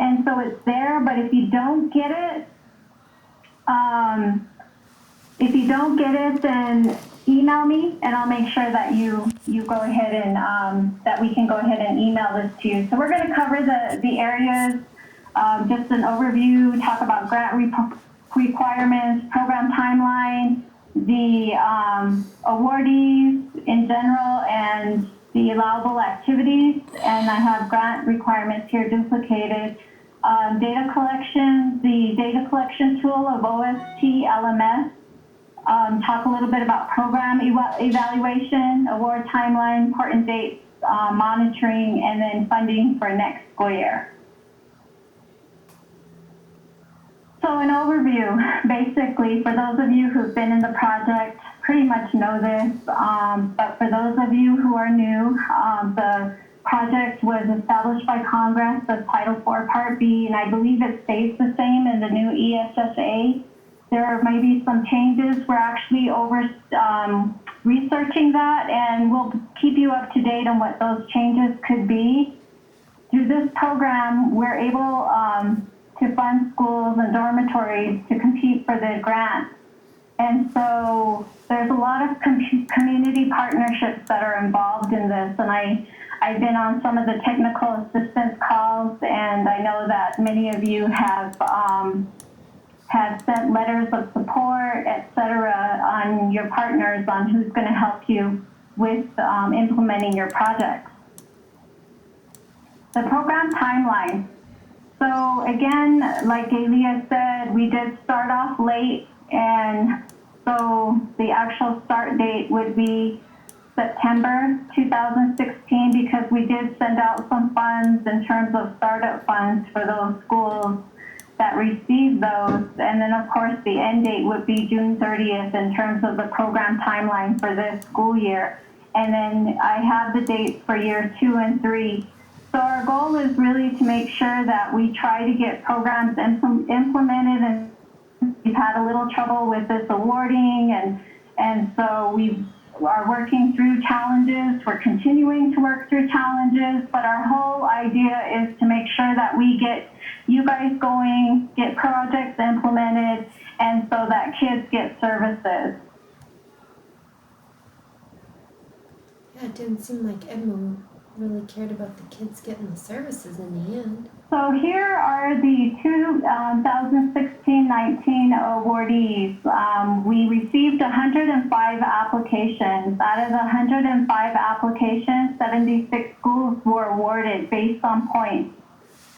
And so it's there, but if you don't get it, then email me, and I'll make sure that you go ahead and that we can go ahead and email this to you. So we're going to cover the areas, just an overview, talk about grant requirements, program timeline, the awardees in general, and the allowable activities. And I have grant requirements here duplicated. Data collection, the data collection tool of OST LMS. Talk a little bit about program evaluation, award timeline, important dates, monitoring, and then funding for next school year. So an overview, basically, for those of you who've been in the project, pretty much know this, but for those of you who are new, the project was established by Congress as Title IV Part B, and I believe it stays the same in the new ESSA. There may be some changes. We're actually researching that, and we'll keep you up to date on what those changes could be. Through this program, we're able to fund schools and dormitories to compete for the grant. And so there's a lot of community partnerships that are involved in this, and I've been on some of the technical assistance calls, and I know that many of you have sent letters of support, et cetera, on your partners on who's going to help you with implementing your projects. The program timeline. So again, like Alia said, we did start off late, and so the actual start date would be September 2016, because we did send out some funds in terms of startup funds for those schools that received those. And then of course the end date would be June 30th in terms of the program timeline for this school year. And then I have the dates for year 2 and 3. So our goal is really to make sure that we try to get programs implemented, and we've had a little trouble with this awarding, and so we are working through challenges. We're continuing to work through challenges, but our whole idea is to make sure that we get you guys going, get projects implemented, and so that kids get services. Yeah, it didn't seem like Edmo really cared about the kids getting the services in the end. So here are the 2016-19 awardees. We received 105 applications. Out of the 105 applications, 76 schools were awarded based on points,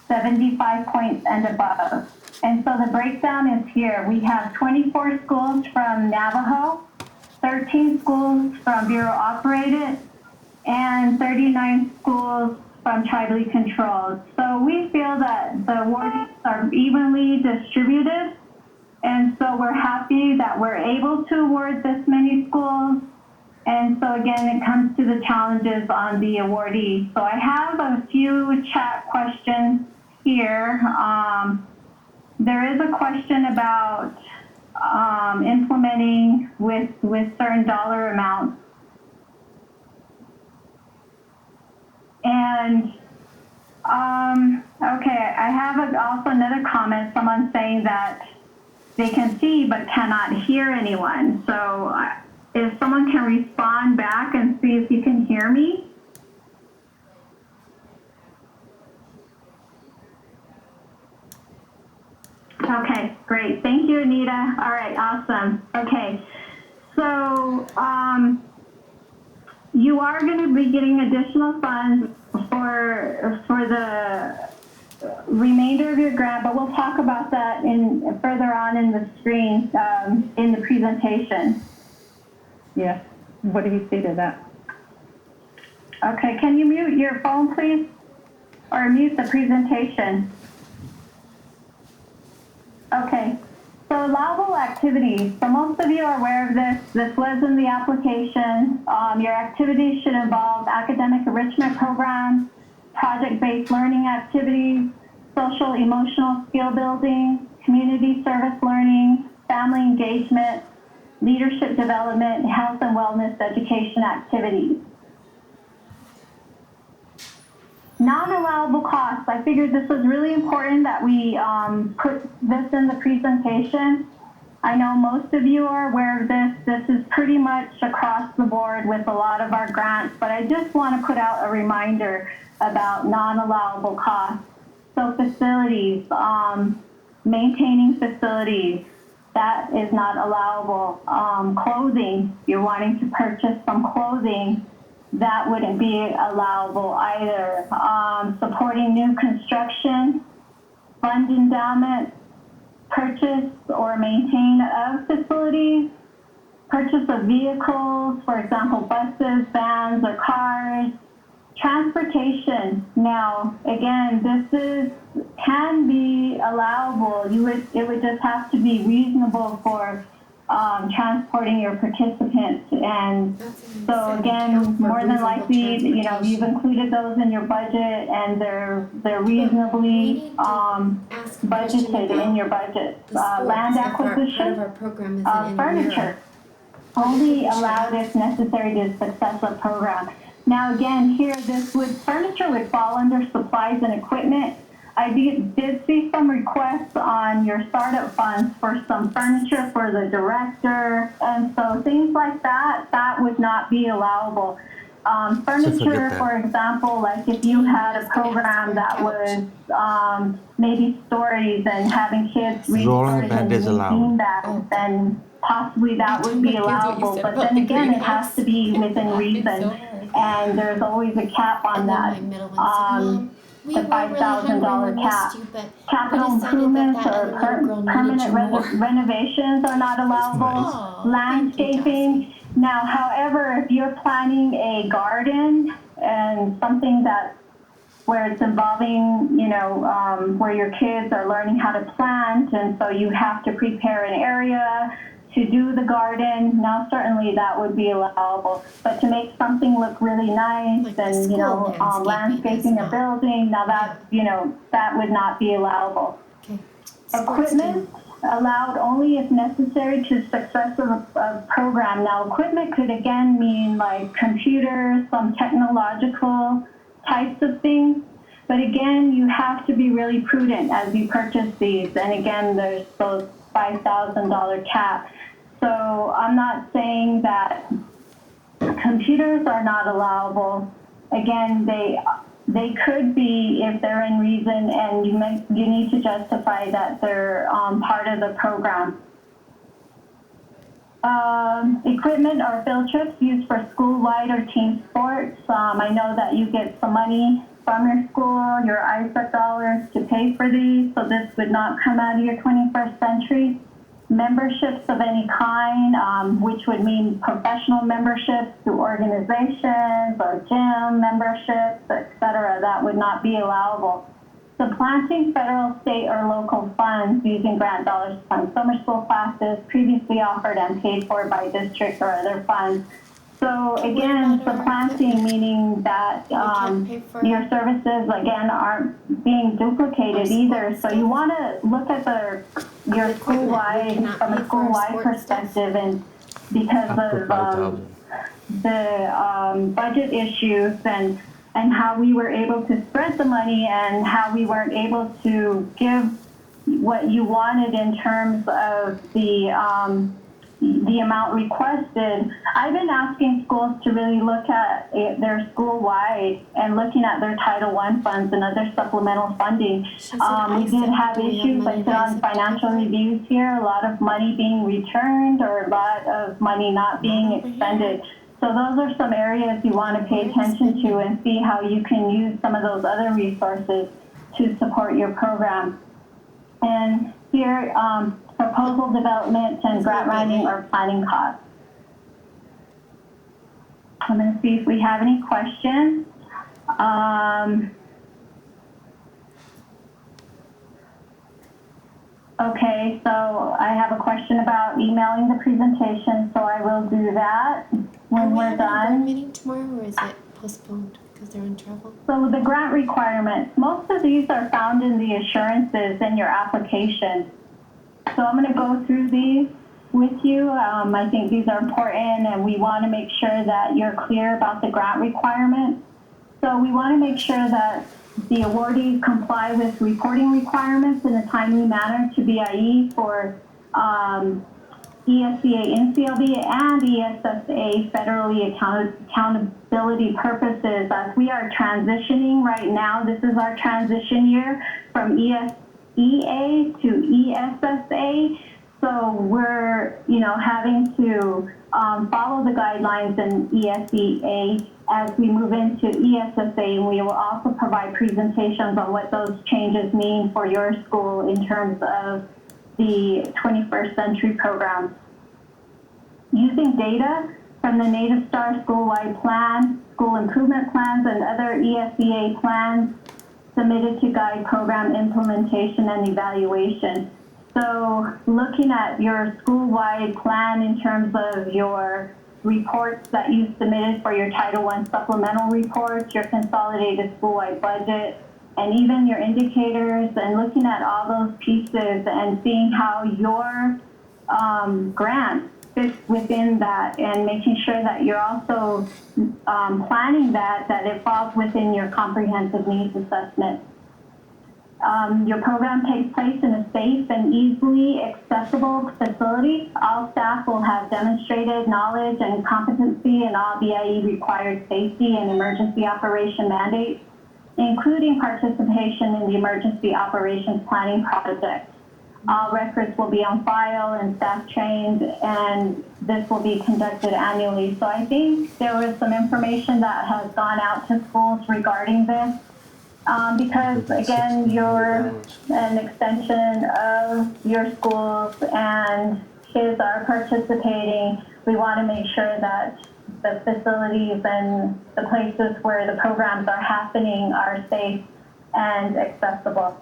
75 points and above. And so the breakdown is here. We have 24 schools from Navajo, 13 schools from Bureau Operated, and 39 schools from tribally controlled. So we feel that the awardees are evenly distributed, and so we're happy that we're able to award this many schools. And so again, it comes to the challenges on the awardees. So I have a few chat questions here. There is a question about implementing with certain dollar amounts. And okay, I have also another comment, someone saying that they can see but cannot hear anyone. So if someone can respond back and see if you can hear me. Okay, great. Thank you, Anita. All right, awesome. Okay, so you are going to be getting additional funds for the remainder of your grant, but we'll talk about that further on in the screen in the presentation. Yes. What do you say to that? Okay, can you mute your phone, please? Or mute the presentation? Okay, so allowable activities. So most of you are aware of this. This was in the application. Your activities should involve academic enrichment programs, project-based learning activities, social emotional skill building, community service learning, family engagement, leadership development, health and wellness education activities. Non-allowable costs. I figured this was really important that we put this in the presentation. I know most of you are aware of this. This is pretty much across the board with a lot of our grants, but I just want to put out a reminder about non-allowable costs. So facilities, maintaining facilities, that is not allowable. Clothing, you're wanting to purchase some clothing, that wouldn't be allowable either. Supporting new construction, fund endowment, purchase or maintain of facilities, purchase of vehicles, for example, buses, vans, or cars, transportation. Now, again, this can be allowable. It would just have to be reasonable for transporting your participants. And so again, more than likely, you know, you've included those in your budget, and they're reasonably budgeted in your budget. Land acquisition, furniture, only allowed if necessary to success of program. Now again, here, furniture would fall under supplies and equipment. I did see some requests on your startup funds for some furniture for the director, and so things like that would not be allowable. Furniture, for example, like if you had a program that was maybe stories and having kids read stories and reading that, then possibly that would be allowable. But then again, it has to be within reason, and there's always a cap on that. The $5,000 cap. Capital improvements or permanent renovations are not allowable. Landscaping. Now, however, if you're planning a garden and something where it's involving, you know, where your kids are learning how to plant, and so you have to prepare an area to do the garden, now certainly that would be allowable. But to make something look really nice, like, and, you know, landscaping a building, now that, you know, that would not be allowable. Okay. Equipment allowed only if necessary to success of a program. Now equipment could again mean like computers, some technological types of things. But again, you have to be really prudent as you purchase these. And again, there's those $5,000 cap. So I'm not saying that computers are not allowable. Again, they could be if they're in reason, and you need to justify that they're part of the program. Equipment or field trips used for school-wide or team sports. I know that you get some money from your school, your ISEC dollars to pay for these, so this would not come out of your 21st century. Memberships of any kind, which would mean professional memberships to organizations or gym memberships, etc., that would not be allowable. Supplanting federal, state, or local funds using grant dollars to fund summer school classes previously offered and paid for by district or other funds. So again, supplanting meaning that your services, again, aren't being duplicated either. So you want to look at your school-wide, from a school-wide perspective, and because of the budget issues and how we were able to spread the money and how we weren't able to give what you wanted in terms of the amount requested. I've been asking schools to really look at their school-wide and looking at their Title I funds and other supplemental funding. We did have issues like on financial reviews here, a lot of money being returned or a lot of money not being expended. So those are some areas you want to pay attention to and see how you can use some of those other resources to support your program. And here, proposal development and grant writing or planning costs. I'm going to see if we have any questions. Okay, so I have a question about emailing the presentation, so I will do that when we're done. Meeting tomorrow, or is it postponed because they're in travel? So the grant requirements, most of these are found in the assurances in your application. So I'm going to go through these with you. I think these are important, and we want to make sure that you're clear about the grant requirements. So we want to make sure that the awardees comply with reporting requirements in a timely manner to BIE for ESCA, NCLB, and ESSA federally accountability purposes. As we are transitioning right now, this is our transition year from ESEA to ESSA. So we're, having to follow the guidelines in ESEA as we move into ESSA, and we will also provide presentations on what those changes mean for your school in terms of the 21st century programs. Using data from the Native Star School-Wide Plan, School Improvement Plans, and other ESEA plans submitted to guide program implementation and evaluation. So looking at your school-wide plan in terms of your reports that you submitted for your Title I supplemental reports, your consolidated school-wide budget, and even your indicators, and looking at all those pieces and seeing how your grant fits within that, and making sure that you're also planning that it falls within your comprehensive needs assessment. Your program takes place in a safe and easily accessible facility. All staff will have demonstrated knowledge and competency in all BIE required safety and emergency operation mandates, including participation in the emergency operations planning project. All records will be on file and staff trained, and this will be conducted annually. So I think there was some information that has gone out to schools regarding this. Because again, you're an extension of your schools and kids are participating. We want to make sure that the facilities and the places where the programs are happening are safe and accessible.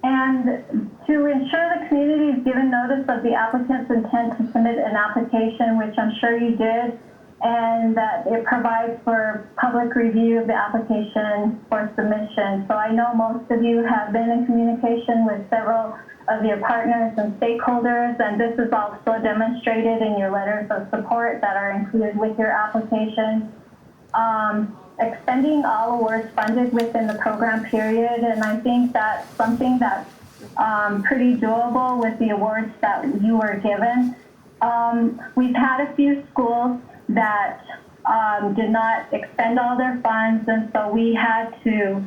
And to ensure the community is given notice of the applicant's intent to submit an application, which I'm sure you did, and that it provides for public review of the application for submission. So I know most of you have been in communication with several of your partners and stakeholders, and this is also demonstrated in your letters of support that are included with your application. Expending all awards funded within the program period, and I think that's something that's pretty doable with the awards that you were given. We've had a few schools that did not expend all their funds, and so we had to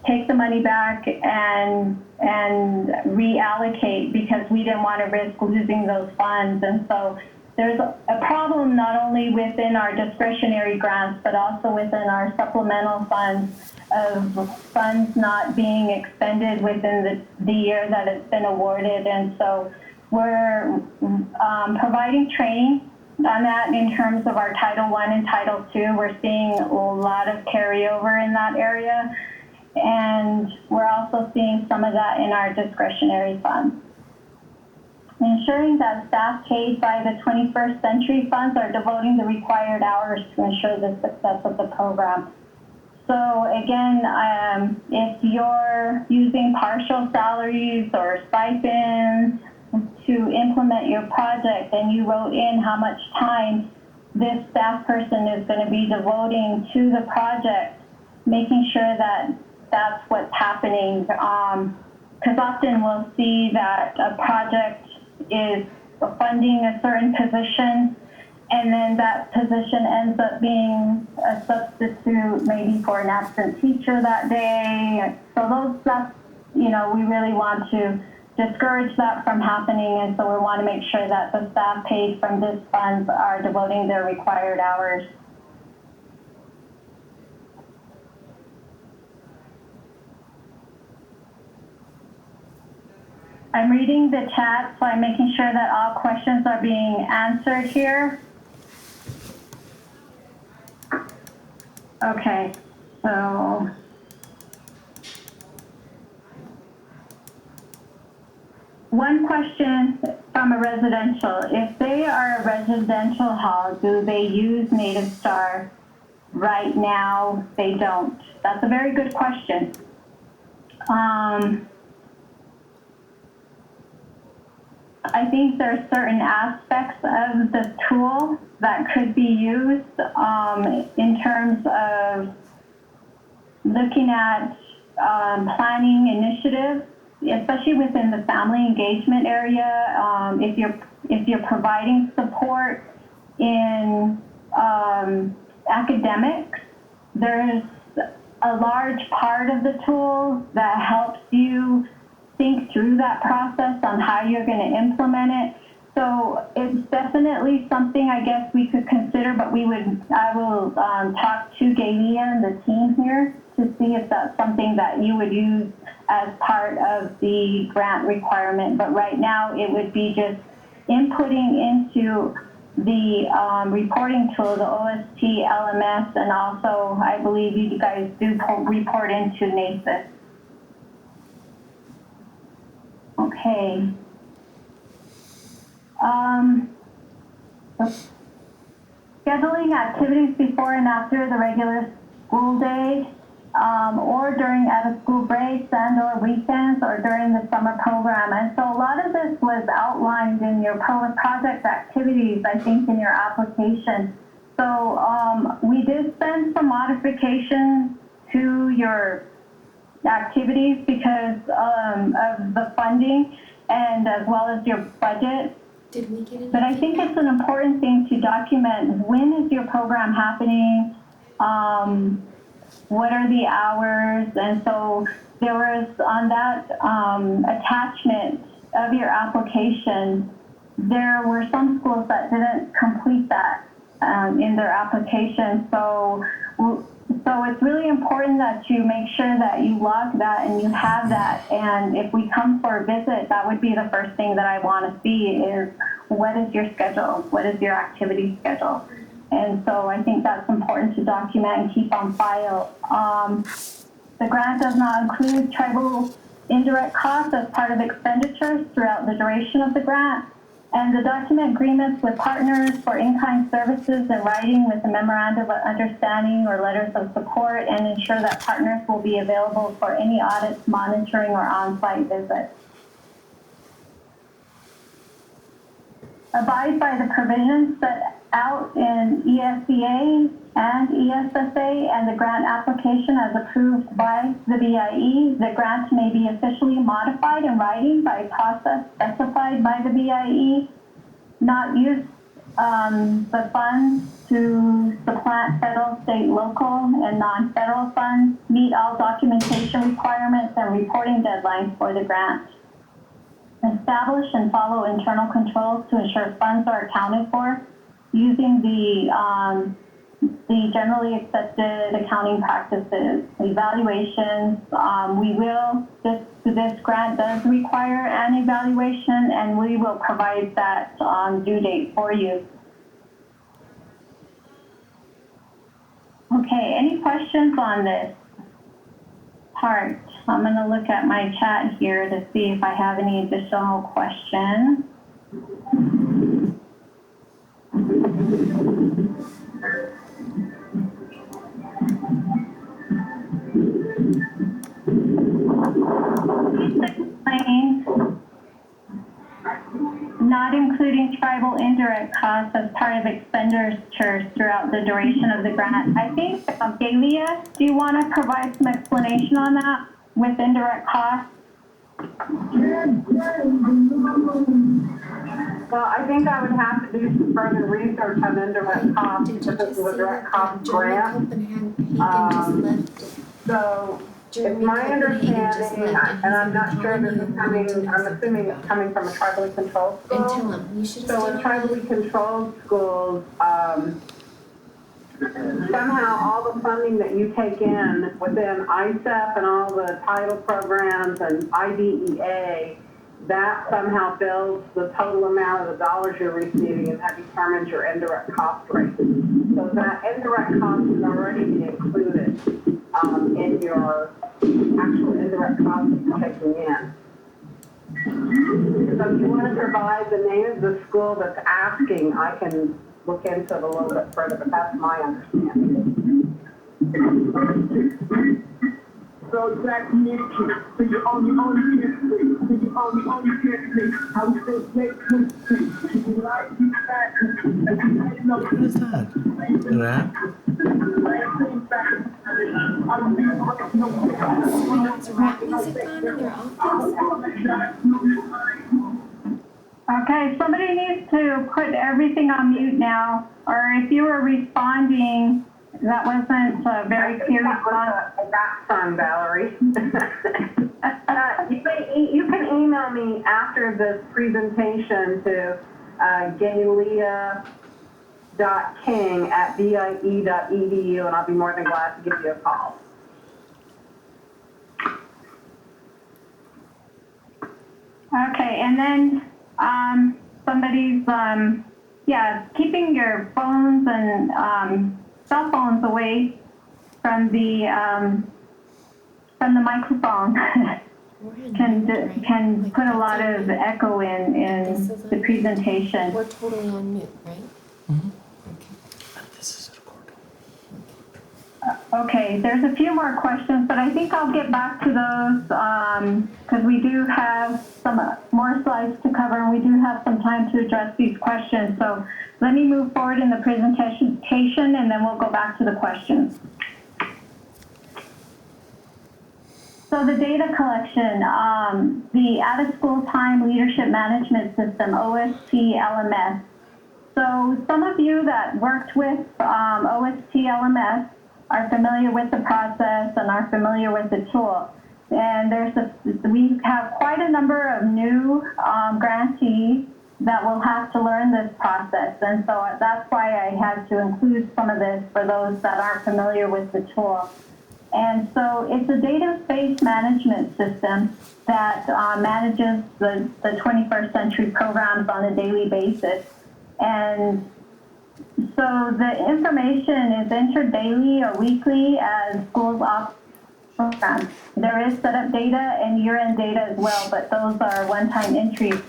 take the money back and reallocate because we didn't want to risk losing those funds. And so there's a problem not only within our discretionary grants, but also within our supplemental funds of funds not being expended within the year that it's been awarded. And so we're providing training on that in terms of our Title I and Title II. We're seeing a lot of carryover in that area. And we're also seeing some of that in our discretionary funds. Ensuring that staff paid by the 21st century funds are devoting the required hours to ensure the success of the program. So again, if you're using partial salaries or stipends to implement your project and you wrote in how much time this staff person is going to be devoting to the project, making sure that that's what's happening. Because often we'll see that a project is funding a certain position, and then that position ends up being a substitute maybe for an absent teacher that day. So that's, we really want to discourage that from happening, and so we want to make sure that the staff paid from this funds are devoting their required hours. I'm reading the chat, so I'm making sure that all questions are being answered here. Okay, so one question from a residential. If they are a residential hall, do they use Native Star? Right now, they don't. That's a very good question. I think there's certain aspects of the tool that could be used in terms of looking at planning initiatives, especially within the family engagement area. If you're providing support in academics, there's a large part of the tool that helps you think through that process on how you're going to implement it. So it's definitely something I guess we could consider, but I will talk to Galia and the team here to see if that's something that you would use as part of the grant requirement. But right now it would be just inputting into the reporting tool, the OST LMS, and also I believe you guys do report into NACIS. Okay. Scheduling activities before and after the regular school day, or during out-of-school breaks and or weekends or during the summer program. And so a lot of this was outlined in your project activities, I think, in your application. So we did send some modifications to your activities because of the funding and as well as your budget. Did we get any? But I think it's an important thing to document when is your program happening, what are the hours, and so there was on that attachment of your application, there were some schools that didn't complete that in their application. So it's really important that you make sure that you log that and you have that. And if we come for a visit, that would be the first thing that I want to see is what is your schedule? What is your activity schedule? And so I think that's important to document and keep on file. The grant does not include tribal indirect costs as part of expenditures throughout the duration of the grant. And the document agreements with partners for in-kind services in writing with a memorandum of understanding or letters of support, and ensure that partners will be available for any audits, monitoring, or on-site visits. Abide by the provisions set out in ESEA and ESSA and the grant application as approved by the BIE. The grant may be officially modified in writing by a process specified by the BIE. Not use the funds to supplant federal, state, local, and non-federal funds. Meet all documentation requirements and reporting deadlines for the grant. Establish and follow internal controls to ensure funds are accounted for using the generally accepted accounting practices. Evaluations, this grant does require an evaluation, and we will provide that due date for you. Okay, any questions on this part? I'm going to look at my chat here to see if I have any additional questions. Please explain not including tribal indirect costs as part of expenditures throughout the duration of the grant. I think, Galia, do you want to provide some explanation on that with indirect costs? Well, I think I would have to do some further research on indirect costs because this is a direct cost grant. So it's my understanding, and I'm not sure this is coming, I'm assuming it's coming from a tribally controlled school. So in tribally controlled schools, somehow all the funding that you take in within ISEP and all the title programs and IDEA, that somehow builds the total amount of the dollars you're receiving, and that determines your indirect cost rate. So that indirect cost is already included in your actual indirect costs that you're taking in. So if you want to provide the name of the school that's asking, I can look into it a little bit further, but that's my understanding. What is that? Rap? Somebody has rap music on in their office? Okay, somebody needs to put everything on mute now, or if you were responding, that wasn't a very clear That response. was a rap song, Valerie. You can email me after this presentation to galia.king@bie.edu, and I'll be more than glad to give you a call. Okay, and then somebody's, keeping your phones and cell phones away from the microphone We're in can mute, right? can Like, put a that's lot on of mute. echo in This is on the mute. presentation. We're totally on mute, right? Mm-hmm. Okay. This is recording. Okay, there's a few more questions, but I think I'll get back to those because we do have some more slides to cover and we do have some time to address these questions. So let me move forward in the presentation and then we'll go back to the questions. So the data collection, the out-of-school time leadership management system, OST LMS. So some of you that worked with OST LMS are familiar with the process and are familiar with the tool. And we have quite a number of new grantees that will have to learn this process. And so that's why I had to include some of this for those that aren't familiar with the tool. And so it's a data-based management system that manages the 21st century programs on a daily basis. And so the information is entered daily or weekly as schools operate programs. There is setup data and year-end data as well, but those are one-time entries.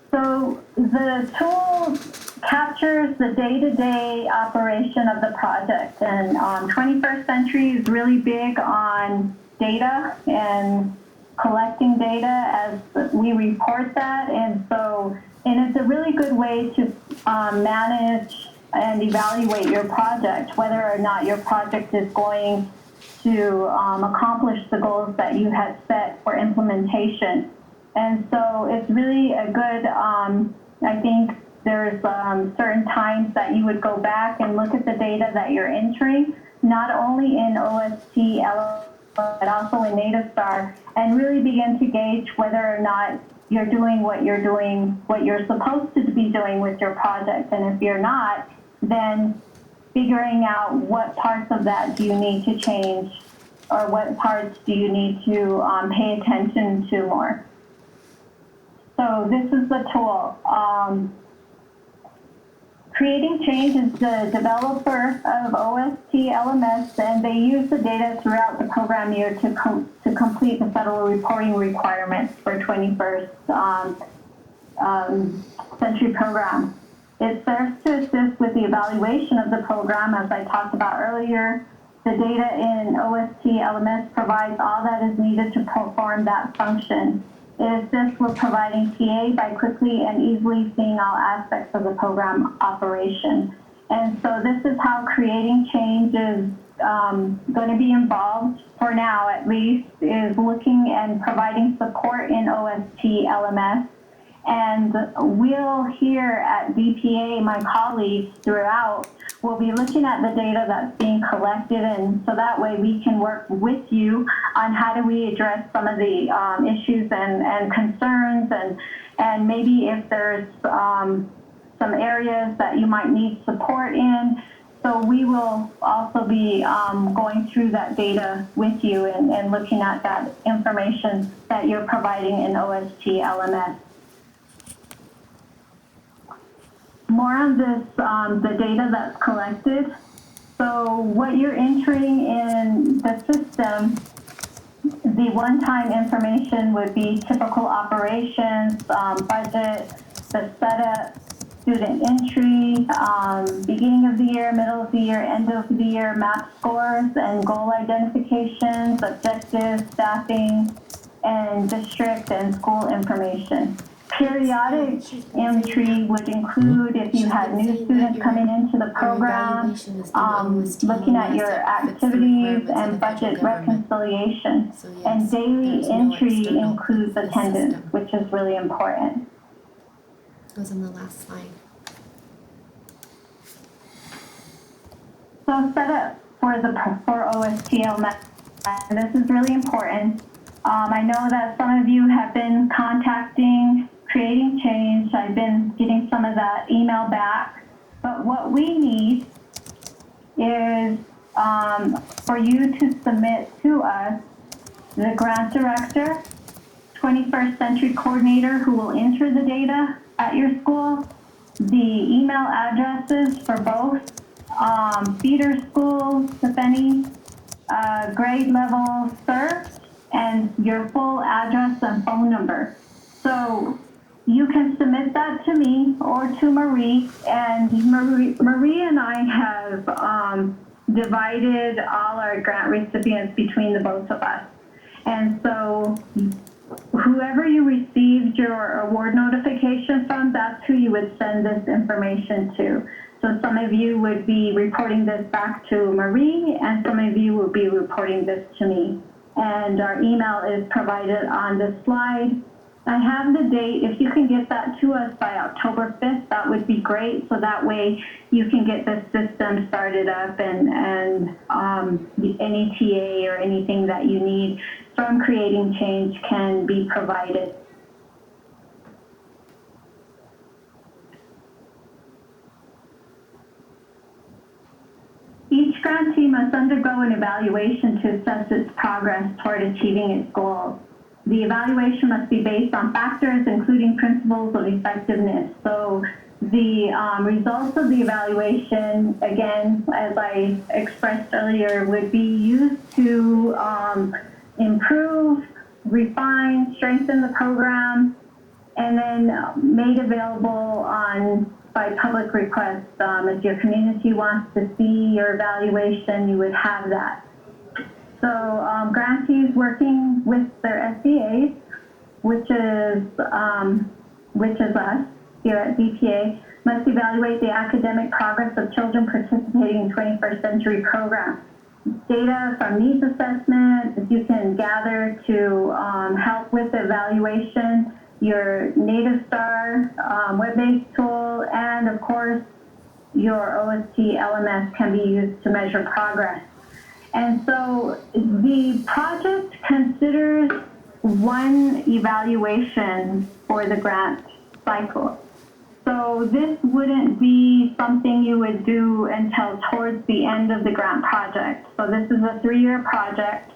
So the tool captures the day-to-day operation of the project, and 21st Century is really big on data and collecting data as we report that, and it's a really good way to manage and evaluate your project, whether or not your project is going to accomplish the goals that you had set for implementation. And so it's really a good, I think there's certain times that you would go back and look at the data that you're entering, not only in OST, but also in NativeStar, and really begin to gauge whether or not you're doing what you're supposed to be doing with your project. And if you're not, then figuring out what parts of that do you need to change, or what parts do you need to pay attention to more. So this is the tool. Creating Change is the developer of OST LMS, and they use the data throughout the program year to complete the federal reporting requirements for 21st century program. It serves to assist with the evaluation of the program, as I talked about earlier. The data in OST LMS provides all that is needed to perform that function. It assists with providing TA by quickly and easily seeing all aspects of the program operation. And so this is how Creating Change is going to be involved, for now at least, is looking and providing support in OST LMS. And we'll here at BPA, my colleagues throughout, will be looking at the data that's being collected, and so that way we can work with you on how do we address some of the issues and concerns, and maybe if there's some areas that you might need support in. So we will also be going through that data with you and looking at that information that you're providing in OST LMS. More on this, the data that's collected. So what you're entering in the system, the one-time information would be typical operations, budget, the setup, student entry, beginning of the year, middle of the year, end of the year, MAP scores and goal identifications, objectives, staffing, and district and school information. Periodic entry would include if you had new students coming into the program, looking at your activities and budget reconciliation. And daily entry includes attendance, which is really important. It was on the last slide. So setup for OSTL, and this is really important. I know that some of you have been contacting Creating Change. I've been getting some of that email back. But what we need is for you to submit to us the grant director, 21st century coordinator who will enter the data at your school, the email addresses for both feeder schools, if any, grade level served, and your full address and phone number. So you can submit that to me or to Marie, and Marie and I have divided all our grant recipients between the both of us. And so whoever you received your award notification from, that's who you would send this information to. So some of you would be reporting this back to Marie, and some of you will be reporting this to me. And our email is provided on the slide. I have the date. If you can get that to us by October 5th, that would be great. So that way you can get the system started up, and any TA or anything that you need from Creating Change can be provided. Each grantee must undergo an evaluation to assess its progress toward achieving its goals. The evaluation must be based on factors including principles of effectiveness. So the results of the evaluation, again, as I expressed earlier, would be used to improve, refine, strengthen the program, and then made available by public request. If your community wants to see your evaluation, you would have that. So grantees working with their SEAs, which is us here at BPA, must evaluate the academic progress of children participating in 21st century programs. Data from needs assessment that you can gather to help with the evaluation, your Native Star web-based tool, and of course, your OST LMS can be used to measure progress. And so the project considers one evaluation for the grant cycle. So this wouldn't be something you would do until towards the end of the grant project. So this is a 3-year project.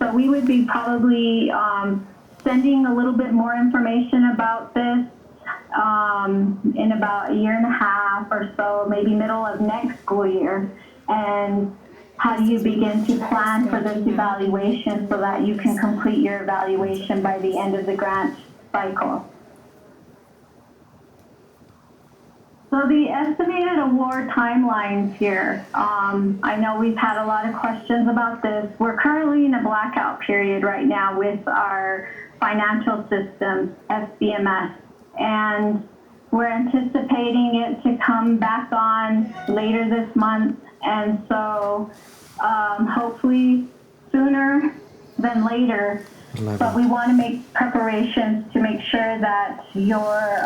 So we would be probably sending a little bit more information about this in about 1.5 years or so, maybe middle of next school year. And how do you begin to plan for this evaluation so that you can complete your evaluation by the end of the grant cycle? So the estimated award timelines here, I know we've had a lot of questions about this. We're currently in a blackout period right now with our financial system, SBMS, and we're anticipating it to come back on later this month. And so hopefully sooner than later, but we want to make preparations to make sure that your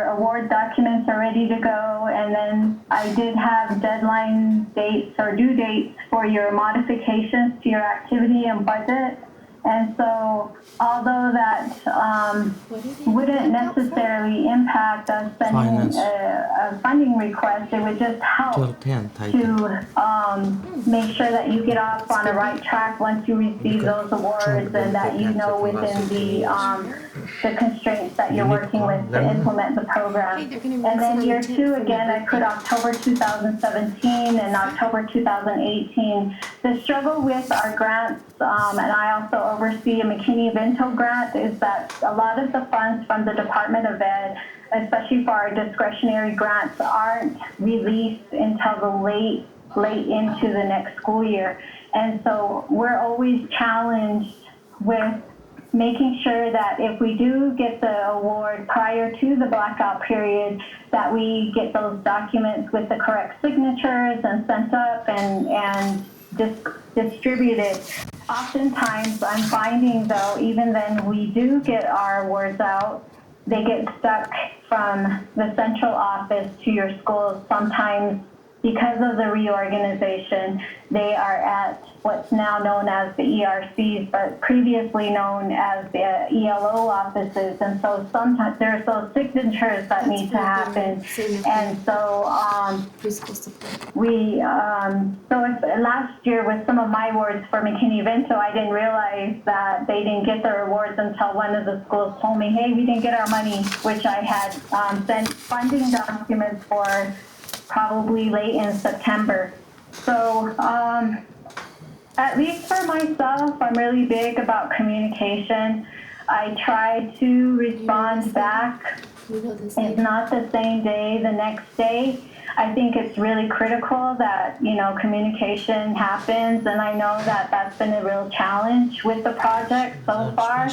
award documents are ready to go. And then I did have deadline dates or due dates for your modifications to your activity and budget. And so although that wouldn't necessarily impact us sending a funding request, it would just help to make sure that you get off on the right track once you receive those awards, and that you know within the constraints that you're working with to implement the program. And then year 2, again, I put October 2017 and October 2018. The struggle with our grants, and I also oversee a McKinney-Vento grant, is that a lot of the funds from the Department of Ed especially for our discretionary grants, aren't released until the late into the next school year. And so we're always challenged with making sure that if we do get the award prior to the blackout period, that we get those documents with the correct signatures and sent up and distributed. Oftentimes, I'm finding though, even then we do get our awards out, they get stuck from the central office to your schools. Sometimes because of the reorganization, they are at what's now known as the ERCs, but previously known as the ELO offices. And so sometimes there's those signatures that need to happen. And so preschool support. so if last year with some of my awards for McKinney-Vento, I didn't realize that they didn't get their awards until one of the schools told me, hey, we didn't get our money, which I had sent funding documents for probably late in September. So at least for myself, I'm really big about communication. I try to respond back. It's not the same day, the next day. I think it's really critical that, communication happens, and I know that that's been a real challenge with the project so far.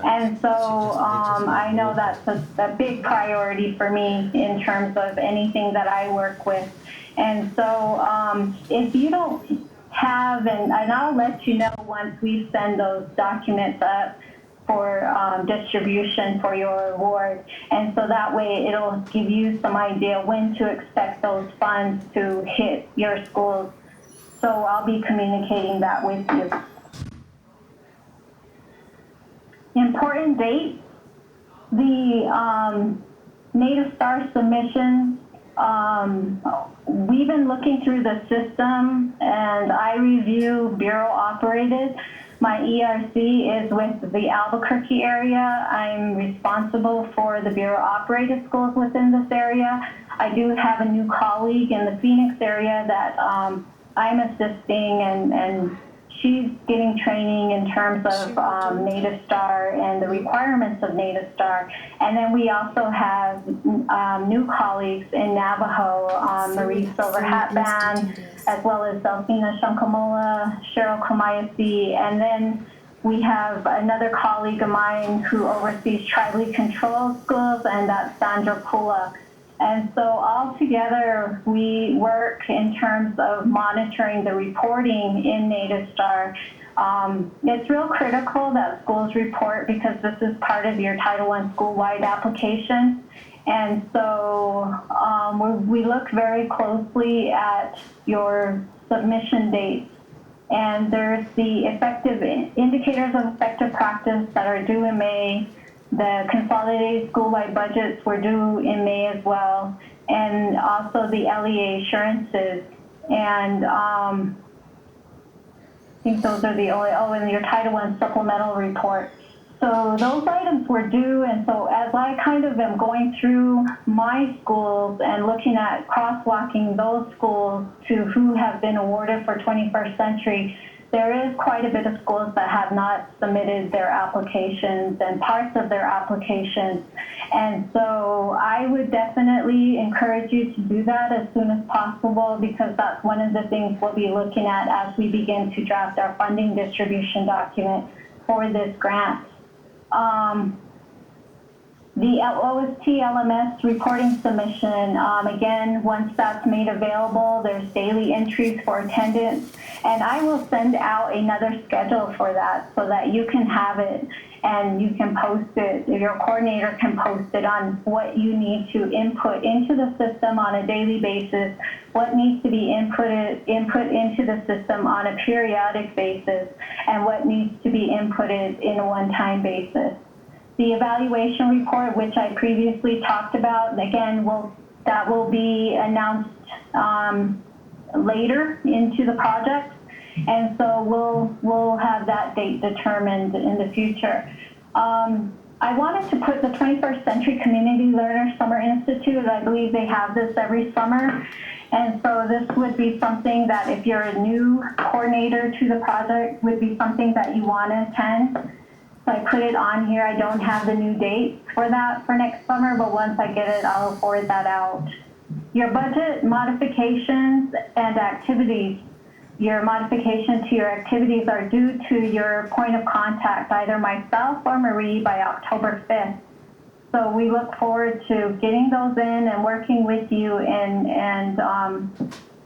And so I know that's a big priority for me in terms of anything that I work with. And so if you don't have, and I'll let you know once we send those documents up for distribution for your award. And so that way it'll give you some idea when to expect those funds to hit your schools. So I'll be communicating that with you. Important dates, the Native Star submissions, we've been looking through the system, and I review Bureau operated. My ERC is with the Albuquerque area. I'm responsible for the Bureau operated schools within this area. I do have a new colleague in the Phoenix area that I'm assisting, and she's getting training in terms of Native Star and the requirements of Native Star. And then we also have new colleagues in Navajo, Marie Silver Hatband, as well as Delphina Shankamola, Cheryl Komayasi, and then we have another colleague of mine who oversees tribally controlled schools, and that's Sandra Pula. And so all together, we work in terms of monitoring the reporting in Native Star. It's real critical that schools report because this is part of your Title I school-wide application. And so we look very closely at your submission dates. And there's the effective indicators of effective practice that are due in May. The consolidated school-wide budgets were due in May as well, and also the LEA assurances. And I think those are the only, and your Title I supplemental report. So those items were due, and so as I kind of am going through my schools and looking at crosswalking those schools to who have been awarded for 21st century, there is quite a bit of schools that have not submitted their applications and parts of their applications. And so I would definitely encourage you to do that as soon as possible, because that's one of the things we'll be looking at as we begin to draft our funding distribution document for this grant. The OST LMS reporting submission, again, once that's made available, there's daily entries for attendance, and I will send out another schedule for that so that you can have it and you can post it. Your coordinator can post it on what you need to input into the system on a daily basis, what needs to be input into the system on a periodic basis, and what needs to be inputted in a one-time basis. The evaluation report, which I previously talked about, again, that will be announced later into the project, and so we'll have that date determined in the future. I wanted to put the 21st Century Community Learner Summer Institute. I believe they have this every summer, and so this would be something that if you're a new coordinator to the project, would be something that you want to attend. So I put it on here. I don't have the new date for that for next summer, but once I get it, I'll forward that out. Your budget modifications and activities. Your modification to your activities are due to your point of contact, either myself or Marie, by October 5th. So we look forward to getting those in and working with you and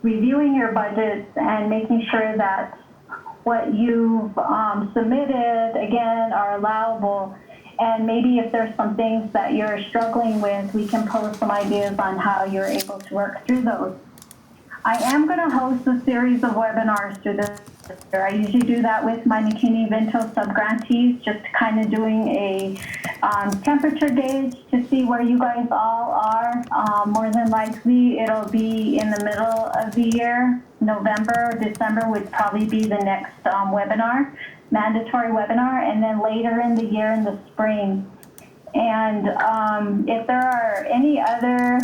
reviewing your budgets and making sure that what you've submitted, again, are allowable. And maybe if there's some things that you're struggling with, we can post some ideas on how you're able to work through those. I am going to host a series of webinars through this year. I usually do that with my McKinney-Vento subgrantees, just kind of doing a temperature gauge to see where you guys all are. More than likely, it'll be in the middle of the year. November or December would probably be the next webinar, mandatory webinar, and then later in the year in the spring. And if there are any other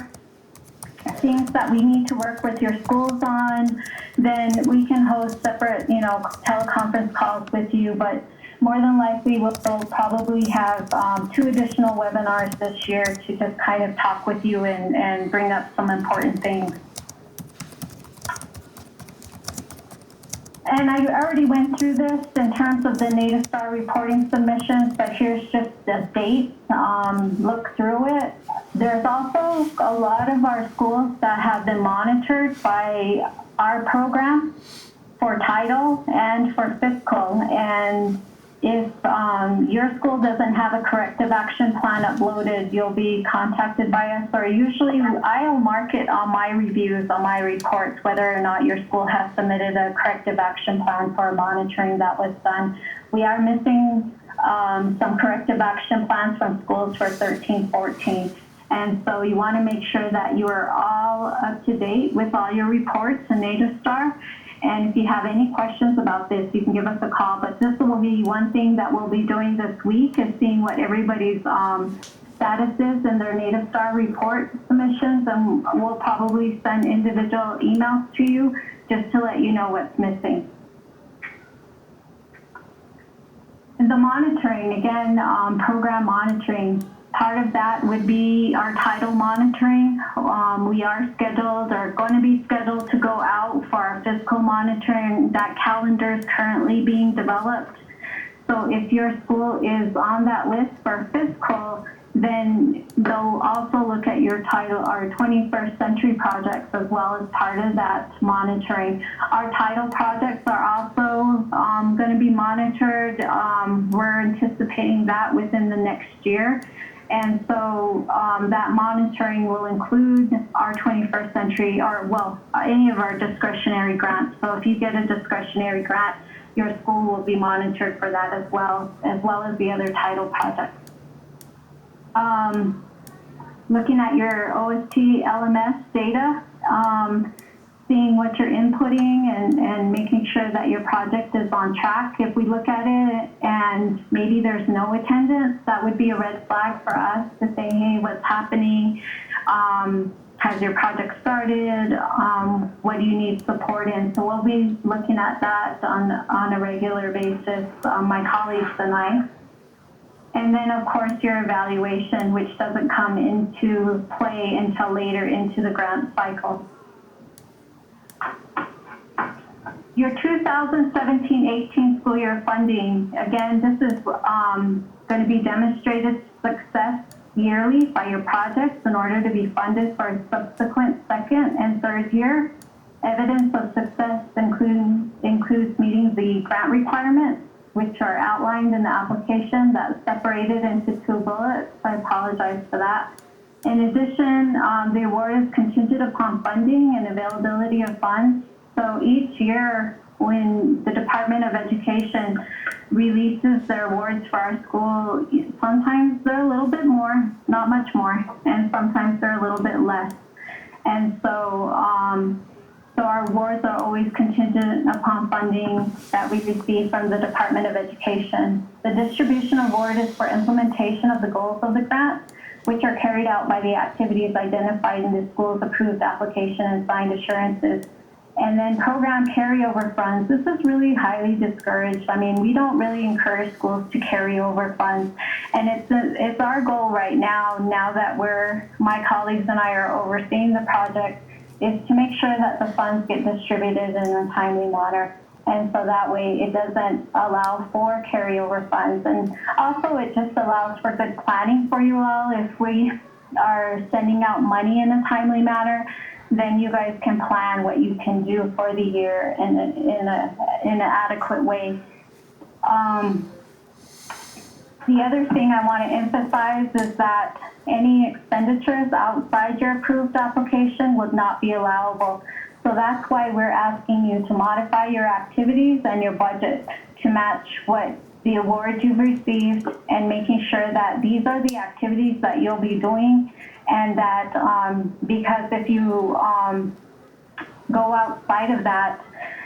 things that we need to work with your schools on, then we can host separate, teleconference calls with you. But more than likely, we'll probably have 2 additional webinars this year to just kind of talk with you and bring up some important things. And I already went through this in terms of the Native Star reporting submissions, but here's just the date. Look through it. There's also a lot of our schools that have been monitored by our program for title and for fiscal. And if your school doesn't have a corrective action plan uploaded, you'll be contacted by us, or usually I'll mark it on my reviews, on my reports, whether or not your school has submitted a corrective action plan for monitoring that was done. We are missing some corrective action plans from schools for 13-14. And so you want to make sure that you are all up to date with all your reports in Native Star. And if you have any questions about this, you can give us a call. But this will be one thing that we'll be doing this week, is seeing what everybody's status is in their Native Star report submissions. And we'll probably send individual emails to you just to let you know what's missing. And the monitoring, again, program monitoring. Part of that would be our title monitoring. We are scheduled, or going to be scheduled, to go out for our fiscal monitoring. That calendar is currently being developed. So if your school is on that list for fiscal, then they'll also look at your title, our 21st century projects, as well as part of that monitoring. Our title projects are also going to be monitored. We're anticipating that within the next year. And so that monitoring will include our 21st century, or any of our discretionary grants. So if you get a discretionary grant, your school will be monitored for that as well as the other title projects. Looking at your OST LMS data, seeing what you're inputting and making sure that your project is on track. If we look at it and maybe there's no attendance, that would be a red flag for us to say, hey, what's happening? Has your project started? What do you need support in? So we'll be looking at that on a regular basis, my colleagues and I. And then, of course, your evaluation, which doesn't come into play until later into the grant cycle. Your 2017-18 school year funding, again, this is going to be demonstrated success yearly by your projects in order to be funded for subsequent second and third year. Evidence of success includes meeting the grant requirements, which are outlined in the application. That's separated into 2 bullets. I apologize for that. In addition, the award is contingent upon funding and availability of funds. So each year, when the Department of Education releases their awards for our school, sometimes they're a little bit more, not much more, and sometimes they're a little bit less. And so, so our awards are always contingent upon funding that we receive from the Department of Education. The distribution award is for implementation of the goals of the grant, which are carried out by the activities identified in the school's approved application and signed assurances. And then program carryover funds. This is really highly discouraged. I mean, we don't really encourage schools to carry over funds. And it's our goal right now that my colleagues and I are overseeing the project, is to make sure that the funds get distributed in a timely manner. And so that way it doesn't allow for carryover funds. And also it just allows for good planning for you all. If we are sending out money in a timely manner, then you guys can plan what you can do for the year in an adequate way. The other thing I want to emphasize is that any expenditures outside your approved application would not be allowable. So that's why we're asking you to modify your activities and your budget to match what the awards you've received, and making sure that these are the activities that you'll be doing, and that because if you go outside of that,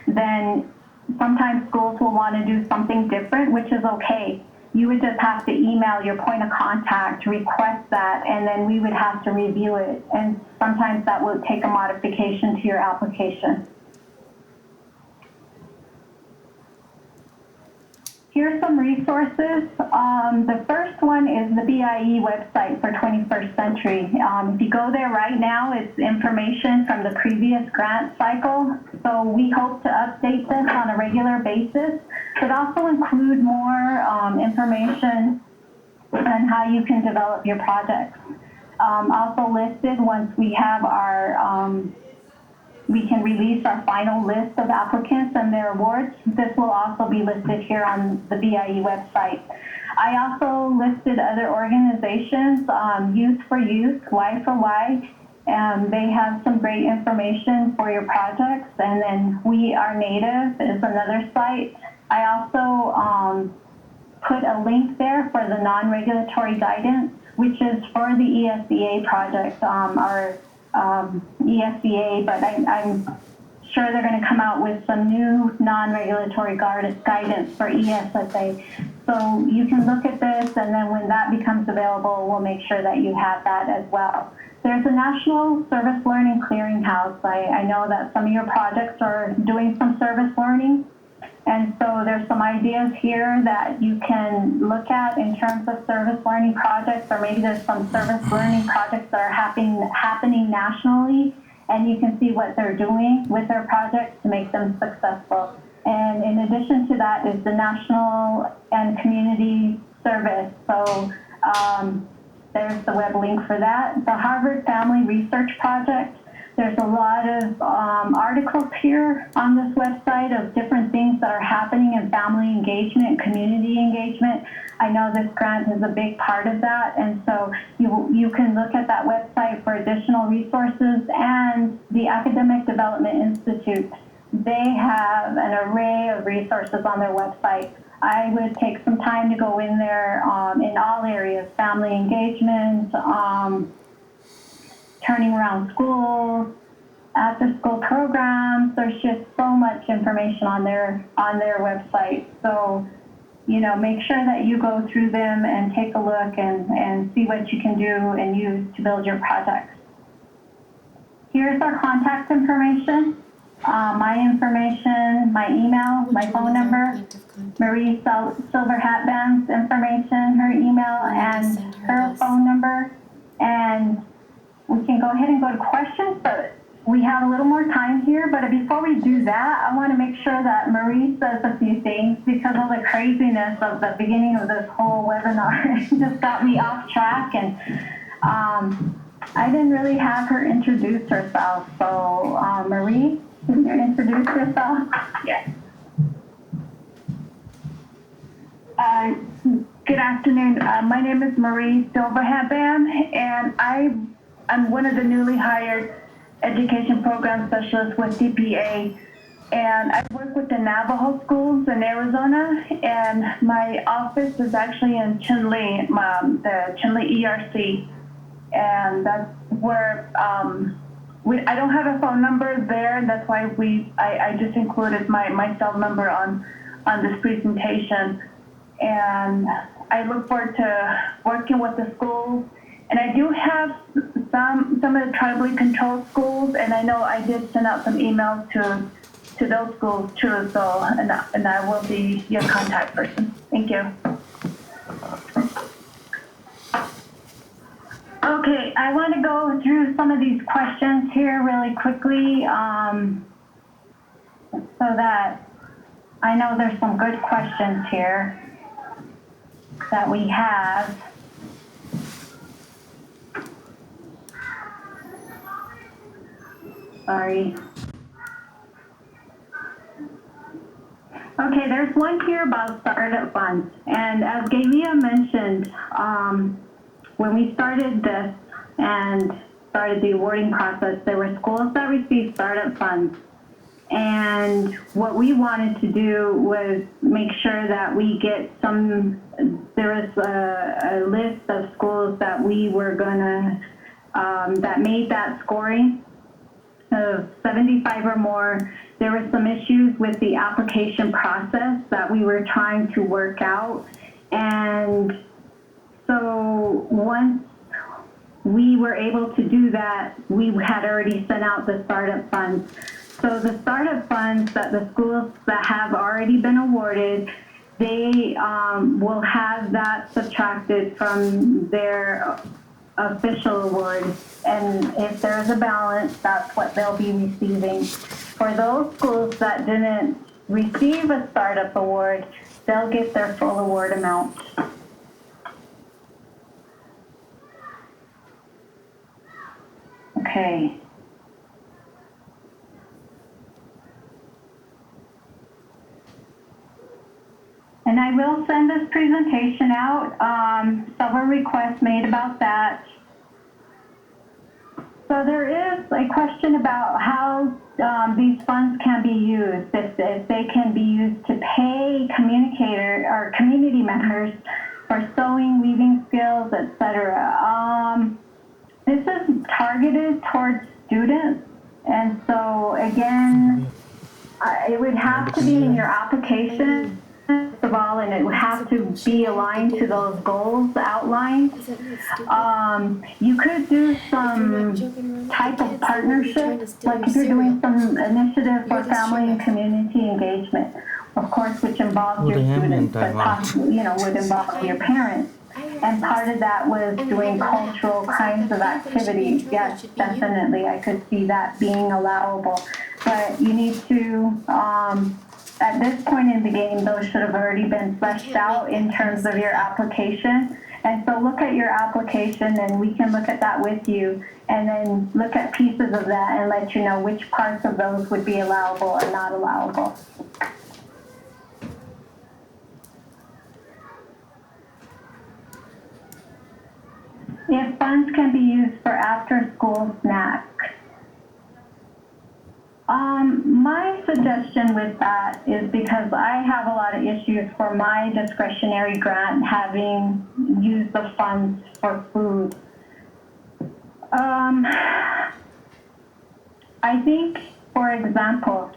then sometimes schools will want to do something different, which is okay. You would just have to email your point of contact, request that, and then we would have to review it. And sometimes that would take a modification to your application. Here's some resources. The first one is the BIE website for 21st Century. If you go there right now, it's information from the previous grant cycle. So we hope to update this on a regular basis, but also include more information on how you can develop your projects. Also listed, once we have we can release our final list of applicants and their awards. This will also be listed here on the BIE website. I also listed other organizations, Youth for Youth, Y for Y. They have some great information for your projects. And then We Are Native is another site. I also put a link there for the non-regulatory guidance, which is for the ESEA project, our ESEA, but I'm sure they're going to come out with some new non-regulatory guidance for ESSA. So you can look at this, and then when that becomes available, we'll make sure that you have that as well. There's a National Service Learning Clearinghouse. I know that some of your projects are doing some service learning, and so there's some ideas here that you can look at in terms of service learning projects, or maybe there's some service learning projects that are happening nationally, and you can see what they're doing with their projects to make them successful. And in addition to that is the National and Community Service. So there's the web link for that. The Harvard Family Research Project. There's a lot of articles here on this website of different things that are happening in family engagement, community engagement. I know this grant is a big part of that, and so you can look at that website for additional resources. And the Academic Development Institute, they have an array of resources on their website. I would take some time to go in there in all areas: family engagement, turning around schools, after-school programs. There's just so much information on their website. So, make sure that you go through them and take a look and see what you can do and use to build your projects. Here's our contact information, my information, my email, my phone number, Marie Silver Hatband's information, her email, and her phone number. And we can go ahead and go to questions, but we have a little more time here. But before we do that, I want to make sure that Marie says a few things, because of the craziness of the beginning of this whole webinar. It just got me off track, and I didn't really have her introduce herself. So Marie, can you introduce yourself? Yes. Good afternoon. My name is Marie Silver Hatband, and I'm one of the newly hired education program specialists with CPA, and I work with the Navajo schools in Arizona, and my office is actually in Chinle, the Chinle ERC, and that's where I don't have a phone number there. That's why I just included my cell number on this presentation, and I look forward to working with the schools And I do have some of the tribally controlled schools, and I know I did send out some emails to those schools too, so, and I will be your contact person. Thank you. Okay, I want to go through some of these questions here really quickly, so that I know there's some good questions here that we have. Sorry. Okay, there's one here about startup funds. And as Galia mentioned, when we started this and started the awarding process, there were schools that received startup funds. And what we wanted to do was make sure that we get there was a list of schools that we were gonna, that made that scoring of 75 or more. There were some issues with the application process that we were trying to work out. And so once we were able to do that, we had already sent out the startup funds. So the startup funds that the schools that have already been awarded, they will have that subtracted from their official award. And if there's a balance, that's what they'll be receiving. For those schools that didn't receive a startup award, they'll get their full award amount. Okay. And I will send this presentation out. Several requests made about that. So there is a question about how these funds can be used, if they can be used to pay community members for sewing, weaving skills, etc. This is targeted towards students, and so again, it would have to be in your application, first of all, and it would have to be aligned to those goals outlined. You could do some type of partnership, like if you're doing some initiative for family and community engagement, of course, which involves your students, but possibly, would involve your parents. And part of that was doing cultural kinds of activities. Yes, definitely, I could see that being allowable. But you need to, at this point in the game, those should have already been fleshed out in terms of your application. And so look at your application, and we can look at that with you, and then look at pieces of that and let you know which parts of those would be allowable or not allowable. If funds can be used for after-school snacks. My suggestion with that is because I have a lot of issues for my discretionary grant having used the funds for food. I think, for example,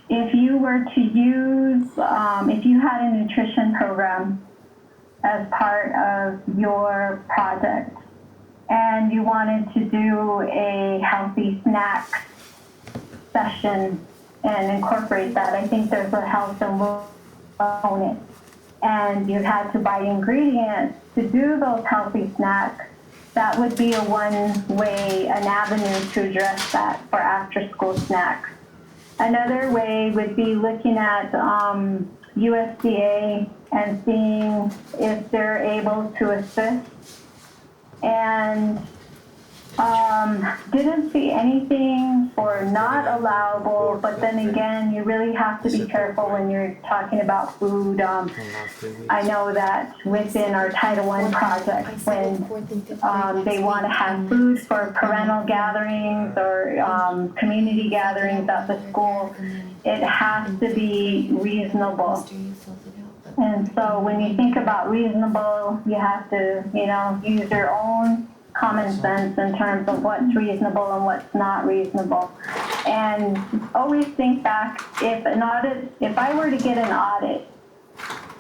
if you were to use, if you had a nutrition program as part of your project and you wanted to do a healthy snack session and incorporate that, I think there's a health and wellness component, and you had to buy ingredients to do those healthy snacks. That would be an avenue to address that for after-school snacks. Another way would be looking at USDA and seeing if they're able to assist. And didn't see anything for not allowable, but then again, you really have to be careful when you're talking about food. I know that within our Title I project, when they want to have food for parental gatherings or community gatherings at the school, it has to be reasonable. And so when you think about reasonable, you have to, use your own common sense in terms of what's reasonable and what's not reasonable. And always think back, if I were to get an audit,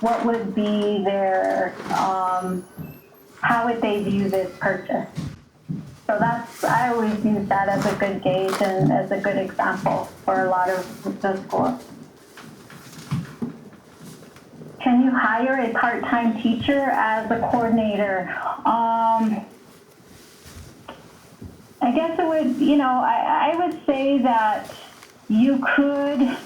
what would be their how would they view this purchase? So I always use that as a good gauge and as a good example for a lot of the schools. Can you hire a part-time teacher as a coordinator? I guess it would, I would say that you could,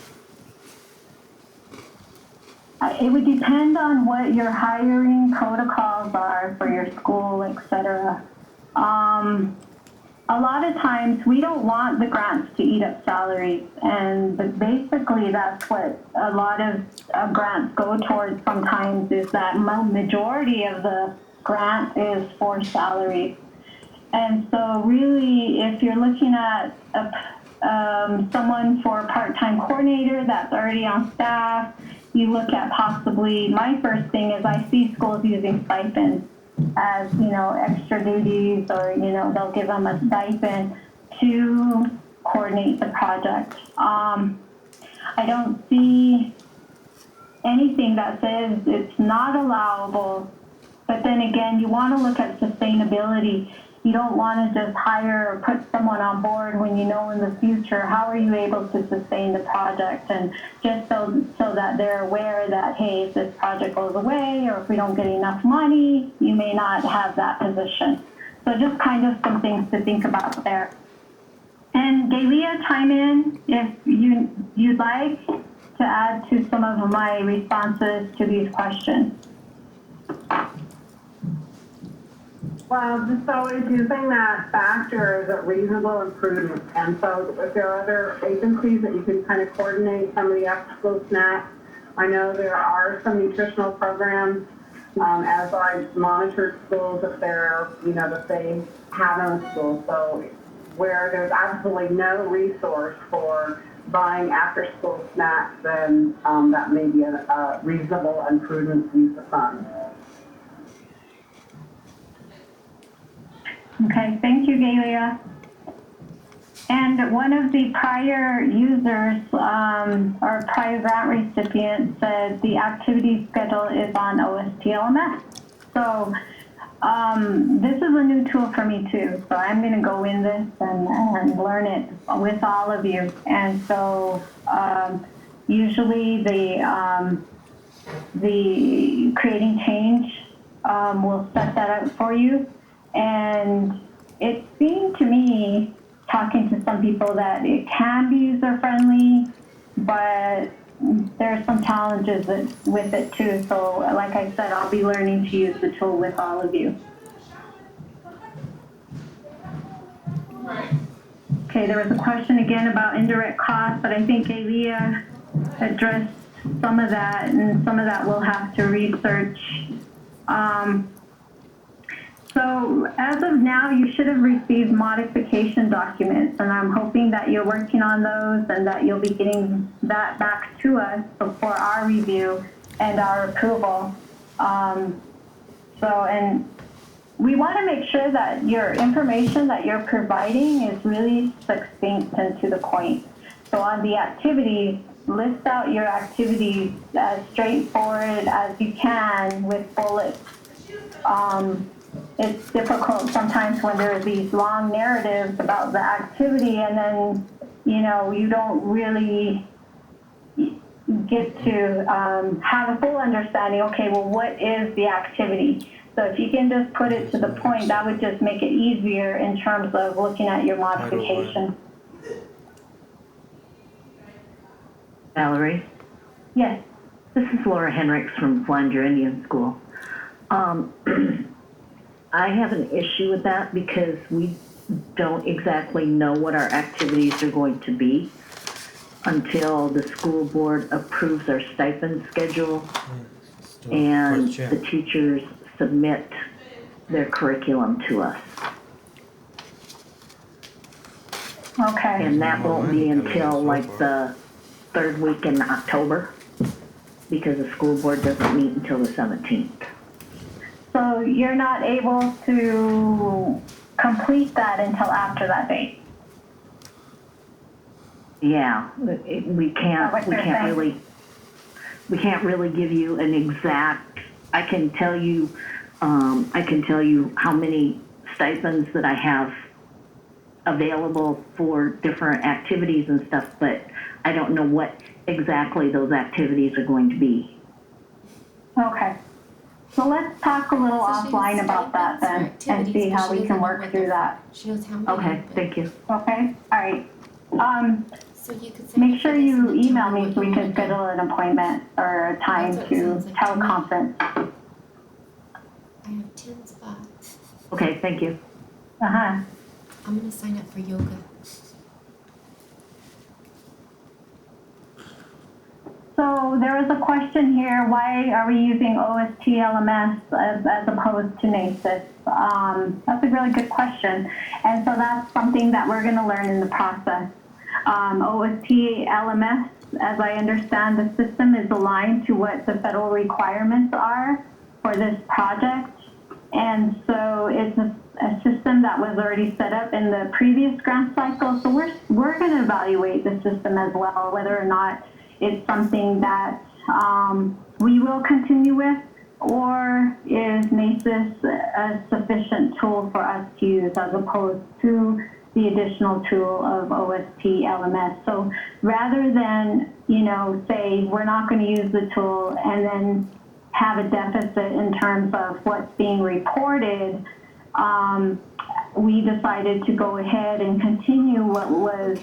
it would depend on what your hiring protocols are for your school, etc. A lot of times we don't want the grants to eat up salaries, and basically that's what a lot of grants go towards sometimes, is that majority of the grant is for salaries. And so really, if you're looking at someone for a part-time coordinator that's already on staff, you look at possibly, my first thing is I see schools using stipends as, extra duties, or, they'll give them a stipend to coordinate the project. I don't see anything that says it's not allowable, but then again, you want to look at sustainability. You don't want to just hire or put someone on board when in the future, how are you able to sustain the project? And just so that they're aware that, hey, if this project goes away or if we don't get enough money, you may not have that position. So just kind of some things to think about there. And Galia, chime in if you'd like to add to some of my responses to these questions. Well, just always using that factor as a reasonable and prudent. And so if there are other agencies that you can kind of coordinate some of the after-school snacks, I know there are some nutritional programs, as I monitored schools, if they're, that they have in the school. So where there's absolutely no resource for buying after-school snacks, then that may be a reasonable and prudent use of funds. Okay, thank you, Galia. And one of the prior users, or prior grant recipients, said the activity schedule is on OSTLMS. So this is a new tool for me too. So I'm going to go in this and learn it with all of you. And so usually the Creating Change will set that up for you. And it seemed to me, talking to some people, that it can be user-friendly, but there are some challenges with it too. So like I said, I'll be learning to use the tool with all of you. Okay, there was a question again about indirect costs, but I think Elia addressed some of that, and some of that we'll have to research. So as of now, you should have received modification documents, and I'm hoping that you're working on those and that you'll be getting that back to us for our review and our approval. And we want to make sure that your information that you're providing is really succinct and to the point. So on the activities, list out your activities as straightforward as you can with bullets. It's difficult sometimes when there are these long narratives about the activity, and then, you don't really get to have a full understanding, okay, well, what is the activity? So if you can just put it to the point, that would just make it easier in terms of looking at your modification. Valerie? Yes. This is Laura Henricks from Flanger Indian School. I have an issue with that because we don't exactly know what our activities are going to be until the school board approves our stipend schedule and the teachers submit their curriculum to us. Okay. And that won't be until like the third week in October, because the school board doesn't meet until the 17th. So you're not able to complete that until after that date? Yeah, we can't really give you an exact. I can tell you I can tell you how many stipends that I have available for different activities and stuff, but I don't know what exactly those activities are going to be. Okay. So let's talk a little So she offline has about that stipends for then and see activities, but how she we can doesn't know work what through they're that. for. She knows how many. Okay, but- thank you. Okay, all right. So you could sign Make up sure for this you and then tell email me me what so we you can wanna do. schedule an appointment or a time That's what it to sounds like to me. teleconference. I have 10 spots. Okay, thank you. Uh-huh. I'm gonna sign up for yoga. So there was a question here, why are we using OST LMS as opposed to NACIS? That's a really good question. And so that's something that we're gonna learn in the process. OST LMS, as I understand, the system is aligned to what the federal requirements are for this project. And so it's a system that was already set up in the previous grant cycle. So we're gonna evaluate the system as well, whether or not it's something that we will continue with, or is NACIS a sufficient tool for us to use as opposed to the additional tool of OST LMS. So rather than, say we're not going to use the tool and then have a deficit in terms of what's being reported, we decided to go ahead and continue what was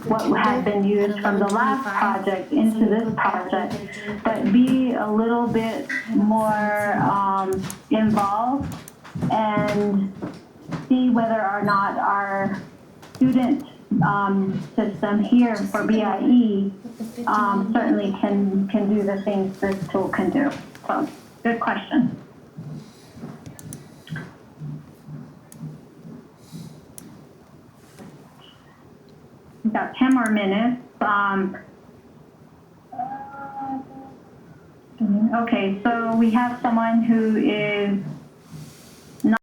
what had been used from the last project into this project, but be a little bit more involved and see whether or not our student system here for BIE certainly can do the things this tool can do. So, good question. We've got 10 more minutes. Okay, so we have someone who is